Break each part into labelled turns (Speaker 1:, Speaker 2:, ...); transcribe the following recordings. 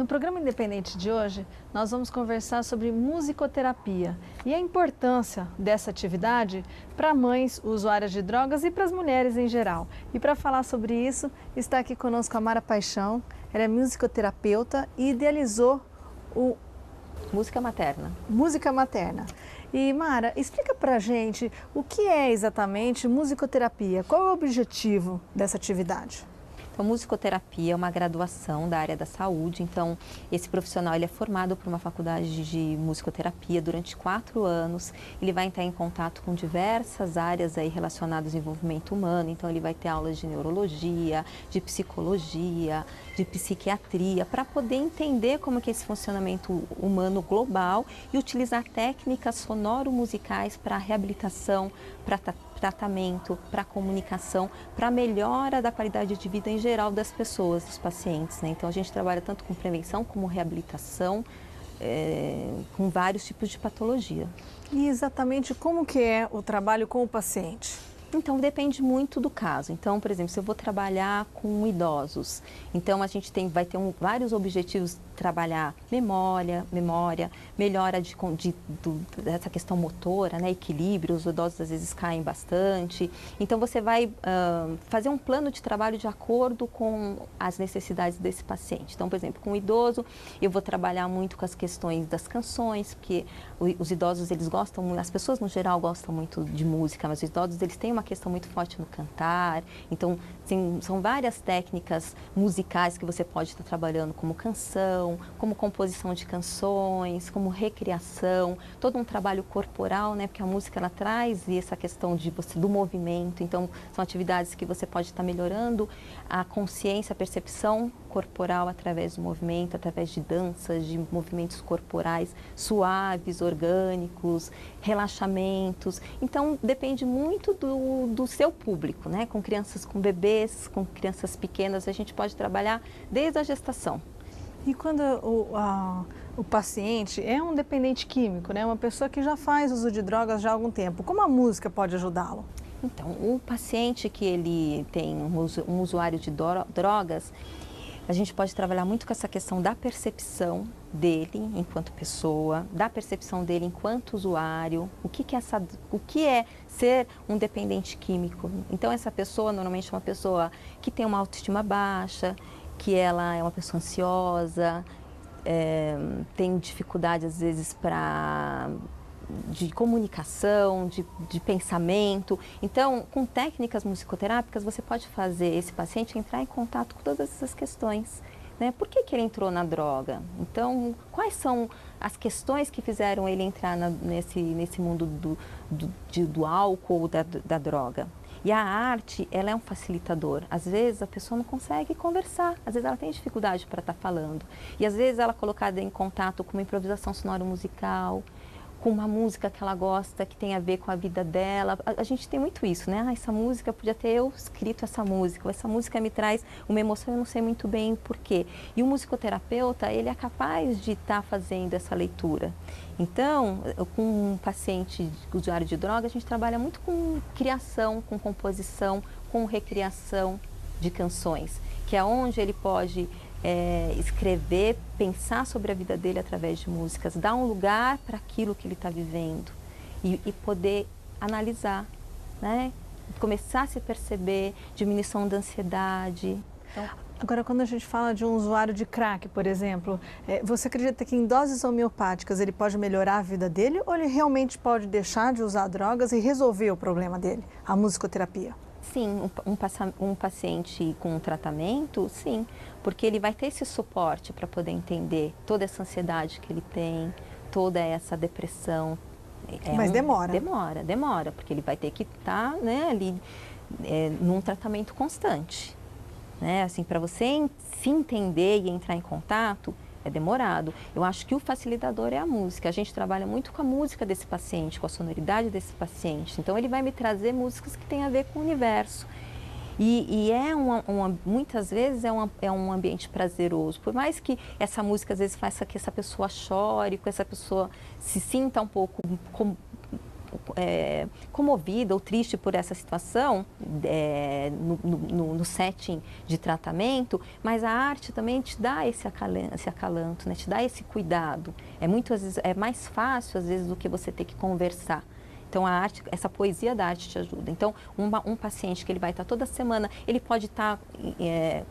Speaker 1: No programa Independente de hoje, nós vamos conversar sobre musicoterapia e a importância dessa atividade para mães usuárias de drogas e para as mulheres em geral. E para falar sobre isso, está aqui conosco a Mara Paixão. Ela é musicoterapeuta e idealizou o
Speaker 2: Música Materna.
Speaker 1: Música Materna. E Mara, explica pra gente o que é exatamente musicoterapia, qual é o objetivo dessa atividade?
Speaker 2: Então, musicoterapia é uma graduação da área da saúde. Então, esse profissional ele é formado por uma faculdade de musicoterapia durante 4 anos. Ele vai entrar em contato com diversas áreas aí relacionadas ao desenvolvimento humano. Então, ele vai ter aulas de neurologia, de psicologia, de psiquiatria, para poder entender como que é esse funcionamento humano global e utilizar técnicas sonoro-musicais para reabilitação, para tratamento, para comunicação, para melhora da qualidade de vida em geral das pessoas, dos pacientes, né? Então a gente trabalha tanto com prevenção como reabilitação, com vários tipos de patologia.
Speaker 1: E exatamente como que é o trabalho com o paciente?
Speaker 2: Então, depende muito do caso. Então, por exemplo, se eu vou trabalhar com idosos, então a gente vai ter vários objetivos, trabalhar memória, melhora dessa questão motora, né, equilíbrio, os idosos às vezes caem bastante. Então, você vai fazer um plano de trabalho de acordo com as necessidades desse paciente. Então, por exemplo, com o idoso, eu vou trabalhar muito com as questões das canções, porque os idosos, eles gostam, as pessoas no geral gostam muito de música, mas os idosos, eles têm uma questão muito forte no cantar. Então, são várias técnicas musicais que você pode estar trabalhando, como canção, como composição de canções, como recriação, todo um trabalho corporal, né? Porque a música, ela traz essa questão do movimento. Então, são atividades que você pode estar melhorando a consciência, a percepção corporal através do movimento, através de danças, de movimentos corporais suaves, orgânicos, relaxamentos. Então, depende muito do seu público, né? Com crianças, com bebês, com crianças pequenas, a gente pode trabalhar desde a gestação.
Speaker 1: E quando o paciente é um dependente químico, né? Uma pessoa que já faz uso de drogas já há algum tempo, como a música pode ajudá-lo?
Speaker 2: Então, o paciente que ele tem um usuário de drogas, a gente pode trabalhar muito com essa questão da percepção dele enquanto pessoa, da percepção dele enquanto usuário, o que é ser um dependente químico. Então, essa pessoa normalmente é uma pessoa que tem uma autoestima baixa, que ela é uma pessoa ansiosa, tem dificuldade às vezes de comunicação, de pensamento. Então, com técnicas musicoterápicas, você pode fazer esse paciente entrar em contato com todas essas questões, né? Por que ele entrou na droga? Então, quais são as questões que fizeram ele entrar nesse mundo do álcool ou da droga? E a arte, ela é um facilitador. Às vezes a pessoa não consegue conversar, às vezes ela tem dificuldade para estar falando. E às vezes ela é colocada em contato com uma improvisação sonora musical, com uma música que ela gosta, que tem a ver com a vida dela. A gente tem muito isso, né? Essa música, podia ter eu escrito essa música, ou essa música me traz uma emoção, eu não sei muito bem por quê. E o musicoterapeuta, ele é capaz de estar fazendo essa leitura. Então, com um paciente usuário de droga, a gente trabalha muito com criação, com composição, com recriação de canções, que é onde ele pode escrever, pensar sobre a vida dele através de músicas, dar um lugar para aquilo que ele está vivendo e poder analisar, né? Começar a se perceber, diminuição da ansiedade. Então,
Speaker 1: agora, quando a gente fala de um usuário de crack, por exemplo, você acredita que em doses homeopáticas ele pode melhorar a vida dele ou ele realmente pode deixar de usar drogas e resolver o problema dele, a musicoterapia?
Speaker 2: Sim, um paciente com tratamento, sim, porque ele vai ter esse suporte para poder entender toda essa ansiedade que ele tem, toda essa depressão.
Speaker 1: Mas demora.
Speaker 2: Demora, porque ele vai ter que estar, né, ali num tratamento constante. Né? Assim, para você se entender e entrar em contato, é demorado. Eu acho que o facilitador é a música. A gente trabalha muito com a música desse paciente, com a sonoridade desse paciente. Então, ele vai me trazer músicas que têm a ver com o universo. E muitas vezes é um ambiente prazeroso. Por mais que essa música, às vezes, faça que essa pessoa chore, que essa pessoa se sinta um pouco comovida ou triste por essa situação no setting de tratamento, mas a arte também te dá esse acalanto, né? Te dá esse cuidado. Muitas vezes é mais fácil às vezes do que você ter que conversar. Então, a arte, essa poesia da arte te ajuda. Então, um paciente que ele vai estar toda semana, ele pode estar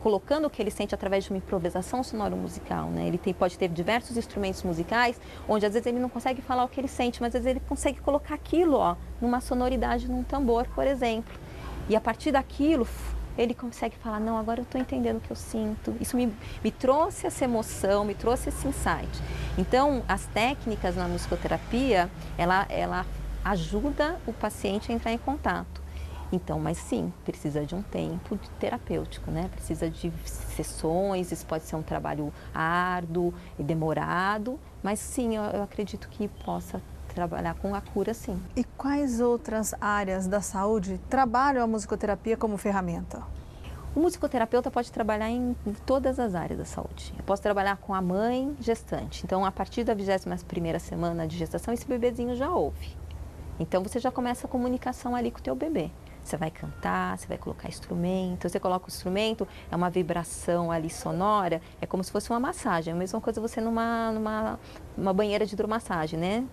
Speaker 2: colocando o que ele sente através de uma improvisação sonoro-musical, né? Ele pode ter diversos instrumentos musicais, onde às vezes ele não consegue falar o que ele sente, mas às vezes ele consegue colocar aquilo, ó, numa sonoridade, num tambor, por exemplo. E a partir daquilo, ele consegue falar, não, agora eu estou entendendo o que eu sinto. Isso me trouxe essa emoção, me trouxe esse insight. Então, as técnicas na musicoterapia, ela ajuda o paciente a entrar em contato. Então, mas sim, precisa de um tempo terapêutico, né? Precisa de sessões, isso pode ser um trabalho árduo e demorado, mas sim, eu acredito que possa trabalhar com a cura, sim.
Speaker 1: E quais outras áreas da saúde trabalham a musicoterapia como ferramenta?
Speaker 2: O musicoterapeuta pode trabalhar em todas as áreas da saúde. Eu posso trabalhar com a mãe gestante. Então, a partir da 21ª semana de gestação, esse bebezinho já ouve. Então, você já começa a comunicação ali com o teu bebê. Você vai cantar, você vai colocar instrumento, você coloca o instrumento, é uma vibração ali sonora, é como se fosse uma massagem. É a mesma coisa você numa banheira de hidromassagem, né?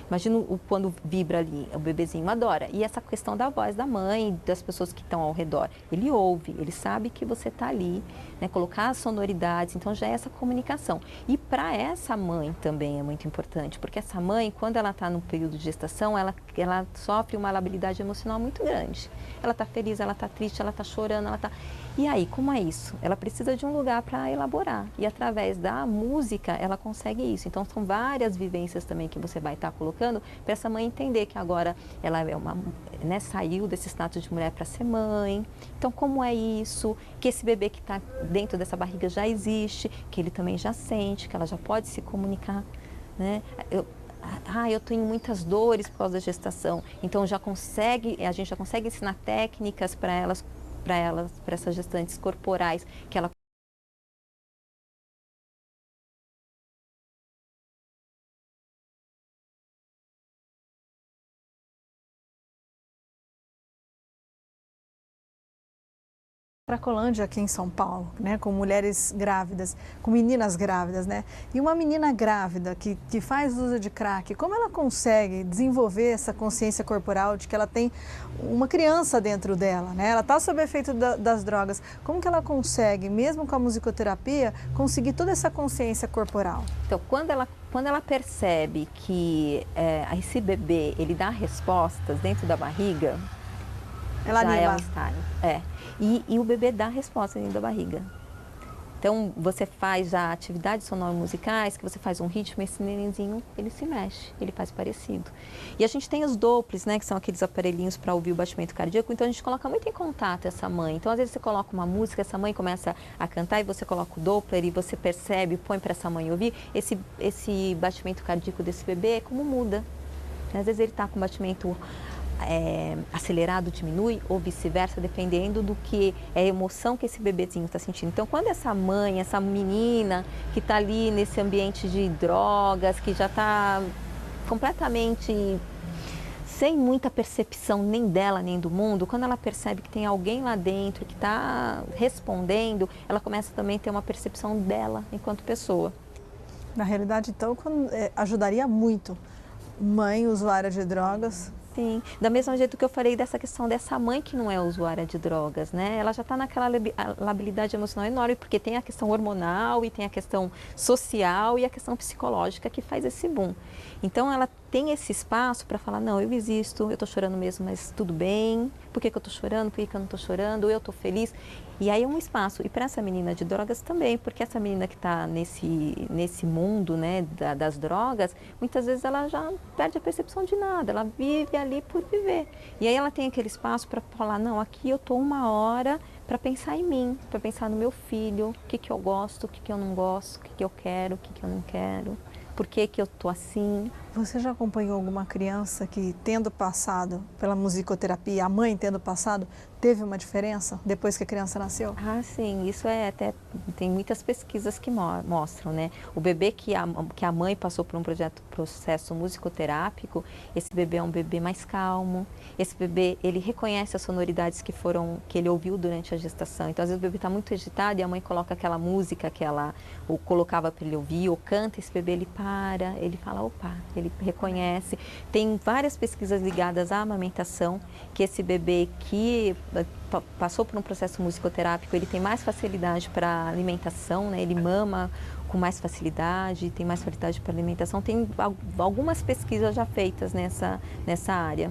Speaker 2: Imagina quando vibra ali, o bebezinho adora. E essa questão da voz da mãe, das pessoas que estão ao redor, ele ouve, ele sabe que você está ali, né? Colocar as sonoridades, então já é essa comunicação. E para essa mãe também é muito importante, porque essa mãe, quando ela está no período de gestação, ela sofre uma labilidade emocional muito grande. Ela está feliz, ela está triste, ela está chorando, ela está... E aí, como é isso? Ela precisa de um lugar para elaborar. E através da música, ela consegue isso. Então, são várias vivências também que você vai estar colocando para essa mãe entender que agora ela saiu desse status de mulher para ser mãe. Então, como é isso? Que esse bebê que está dentro dessa barriga já existe, que ele também já sente, que ela já pode se comunicar, né? Eu tenho muitas dores por causa da gestação. Então, a gente já consegue ensinar técnicas para essas gestantes corporais, que ela
Speaker 1: Cracolândia aqui em São Paulo, né, com mulheres grávidas, com meninas grávidas, né? E uma menina grávida que faz uso de crack, como ela consegue desenvolver essa consciência corporal de que ela tem uma criança dentro dela, né? Ela está sob efeito das drogas. Como que ela consegue, mesmo com a musicoterapia, conseguir toda essa consciência corporal?
Speaker 2: Então, quando ela percebe que esse bebê, ele dá respostas dentro da barriga,
Speaker 1: ela
Speaker 2: já
Speaker 1: anima.
Speaker 2: é um estágio. E o bebê dá resposta dentro da barriga. Então, você faz já atividades sonoro-musicais, que você faz um ritmo, esse nenenzinho, ele se mexe, ele faz parecido. E a gente tem os Dopplers, né, que são aqueles aparelhinhos para ouvir o batimento cardíaco, então a gente coloca muito em contato essa mãe. Então, às vezes você coloca uma música, essa mãe começa a cantar e você coloca o Doppler e você percebe, põe para essa mãe ouvir, esse batimento cardíaco desse bebê, como muda. Às vezes ele está com batimento acelerado, diminui, ou vice-versa, dependendo do que é a emoção que esse bebezinho está sentindo. Então, quando essa mãe, essa menina que está ali nesse ambiente de drogas, que já está completamente sem muita percepção nem dela, nem do mundo, quando ela percebe que tem alguém lá dentro que está respondendo, ela começa também a ter uma percepção dela enquanto pessoa.
Speaker 1: Na realidade, então, ajudaria muito mãe usuária de drogas.
Speaker 2: Sim, da mesma jeito que eu falei dessa questão dessa mãe que não é usuária de drogas, né? Ela já está naquela labilidade emocional enorme, porque tem a questão hormonal e tem a questão social e a questão psicológica que faz esse boom. Então, ela tem esse espaço para falar, não, eu existo, eu estou chorando mesmo, mas tudo bem, por que eu estou chorando, por que eu não estou chorando, eu estou feliz. E aí é um espaço, e para essa menina de drogas também, porque essa menina que está nesse mundo, né, das drogas, muitas vezes ela já perde a percepção de nada, ela vive ali por viver. E aí ela tem aquele espaço para falar, não, aqui eu estou 1 hora para pensar em mim, para pensar no meu filho, o que eu gosto, o que eu não gosto, o que eu quero, o que eu não quero, por que eu estou assim.
Speaker 1: Você já acompanhou alguma criança que, tendo passado pela musicoterapia, a mãe tendo passado, teve uma diferença depois que a criança nasceu?
Speaker 2: Ah, sim, isso é até, tem muitas pesquisas que mostram, né? O bebê que a mãe passou por um processo musicoterápico, esse bebê é um bebê mais calmo, esse bebê, ele reconhece as sonoridades que ele ouviu durante a gestação. Então, às vezes o bebê está muito agitado e a mãe coloca aquela música que ela ou colocava para ele ouvir, ou canta, esse bebê ele para, ele fala, opa, ele reconhece. Tem várias pesquisas ligadas à amamentação, que esse bebê que passou por um processo musicoterápico, ele tem mais facilidade para alimentação, né? Ele mama com mais facilidade, tem mais facilidade para alimentação. Tem algumas pesquisas já feitas nessa área.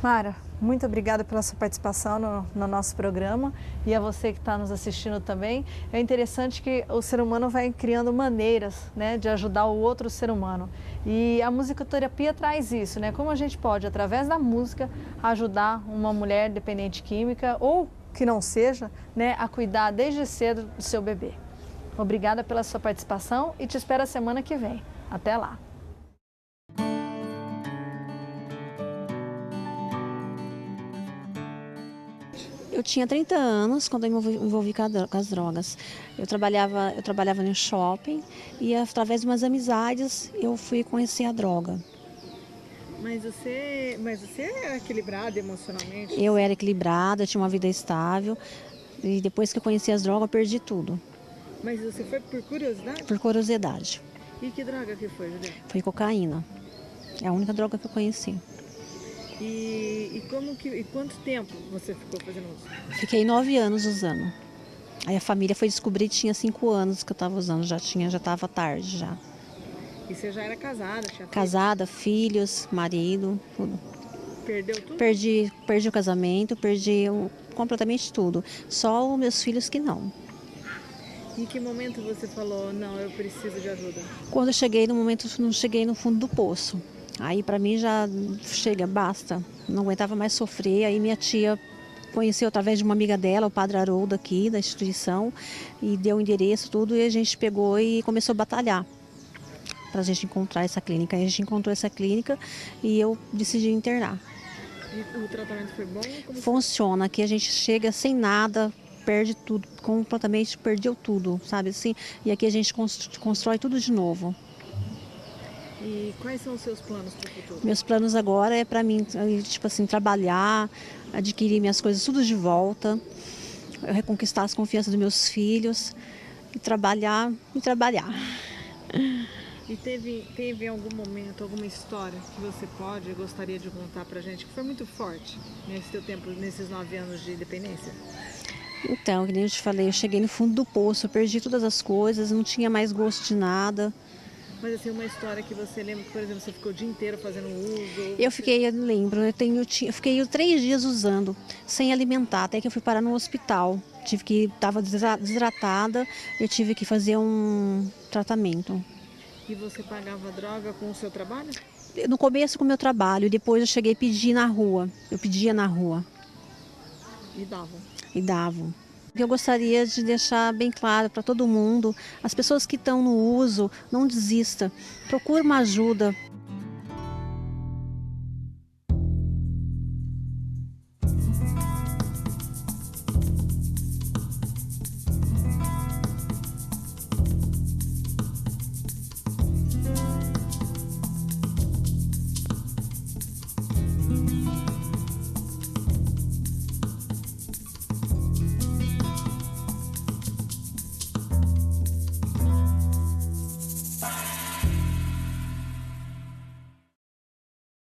Speaker 1: Mara, muito obrigada pela sua participação no nosso programa e a você que está nos assistindo também. É interessante que o ser humano vai criando maneiras, né, de ajudar o outro ser humano. E a musicoterapia traz isso, né? Como a gente pode, através da música, ajudar uma mulher dependente química ou que não seja, né, a cuidar desde cedo do seu bebê. Obrigada pela sua participação e te espero a semana que vem. Até lá!
Speaker 3: Eu tinha 30 anos quando eu me envolvi com as drogas. Eu trabalhava no shopping e através de umas amizades eu fui conhecer a droga.
Speaker 1: Mas você era equilibrada emocionalmente?
Speaker 3: Eu era equilibrada, tinha uma vida estável e depois que eu conheci as drogas eu perdi tudo.
Speaker 1: Mas você foi por curiosidade?
Speaker 3: Por curiosidade.
Speaker 1: E que droga que foi, Juliana?
Speaker 3: Foi cocaína. É a única droga que eu conheci.
Speaker 1: E quanto tempo você ficou fazendo uso?
Speaker 3: Fiquei 9 anos usando. Aí a família foi descobrir que tinha 5 anos que eu estava usando, já estava tarde já.
Speaker 1: E você já era casada?
Speaker 3: Casada, filhos, marido, tudo.
Speaker 1: Perdeu tudo?
Speaker 3: Perdi o casamento, completamente tudo. Só os meus filhos que não.
Speaker 1: Em que momento você falou, não, eu preciso de ajuda?
Speaker 3: Quando eu cheguei no fundo do poço. Aí para mim já chega, basta. Não aguentava mais sofrer. Aí minha tia conheceu através de uma amiga dela, o Padre Haroldo aqui da instituição, e deu o endereço, tudo, e a gente pegou e começou a batalhar para a gente encontrar essa clínica. Aí a gente encontrou essa clínica e eu decidi internar.
Speaker 1: E o tratamento foi bom?
Speaker 3: Funciona, aqui a gente chega sem nada, perde tudo, completamente perdeu tudo, sabe assim? E aqui a gente constrói tudo de novo.
Speaker 1: E quais são os seus planos para o futuro?
Speaker 3: Meus planos agora é para mim, tipo assim, trabalhar, adquirir minhas coisas tudo de volta, reconquistar as confianças dos meus filhos e trabalhar.
Speaker 1: E teve em algum momento, alguma história que você gostaria de contar pra gente, que foi muito forte nesse teu tempo, nesses 9 anos de dependência?
Speaker 3: Então, que nem eu te falei, eu cheguei no fundo do poço, eu perdi todas as coisas, não tinha mais gosto de nada.
Speaker 1: Mas assim, uma história que você lembra que, por exemplo, você ficou o dia inteiro fazendo uso?
Speaker 3: Eu lembro, eu fiquei 3 dias usando, sem alimentar, até que eu fui parar no hospital. Estava desidratada, eu tive que fazer um tratamento.
Speaker 1: E você pagava droga com o seu trabalho?
Speaker 3: No começo com o meu trabalho, depois eu cheguei a pedir na rua. Eu pedia na rua.
Speaker 1: E davam?
Speaker 3: E davam. Eu gostaria de deixar bem claro para todo mundo, as pessoas que estão no uso, não desista. Procure uma ajuda,